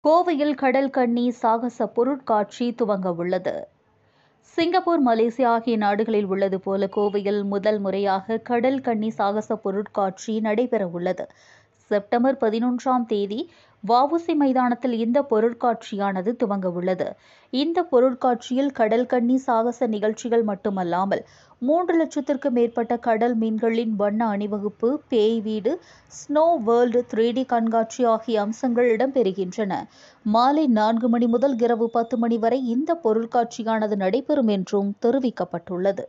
கோவையில் கடல் கன்னி சாகச பொருட்காட்சி துவங்க உள்ளது. சிங்கப்பூர், மலேசியா ஆகிய நாடுகளில் உள்ளது போல கோவையில் முதல் முறையாக கடல் கன்னி சாகச பொருட்காட்சி நடைபெற உள்ளது. செப்டம்பர் 11ஆம் தேதி வ.உ.சி. மைதானத்தில் இந்த பொருட்காட்சியானது துவங்க உள்ளது. இந்த பொருட்காட்சியில் கடல் கன்னி சாகச நிகழ்ச்சிகள் மட்டுமல்லாமல் 3 லட்சத்திற்கும் மேற்பட்ட கடல் மீன்களின் வண்ண அணிவகுப்பு, பேய் வீடு, ஸ்னோ வேர்ல்டு 3D கண்காட்சி ஆகிய அம்சங்கள் இடம்பெறுகின்றன. மாலை 4 மணி முதல் இரவு 10 மணி வரை இந்த பொருட்காட்சியானது நடைபெறும் என்றும் தெரிவிக்கப்பட்டுள்ளது.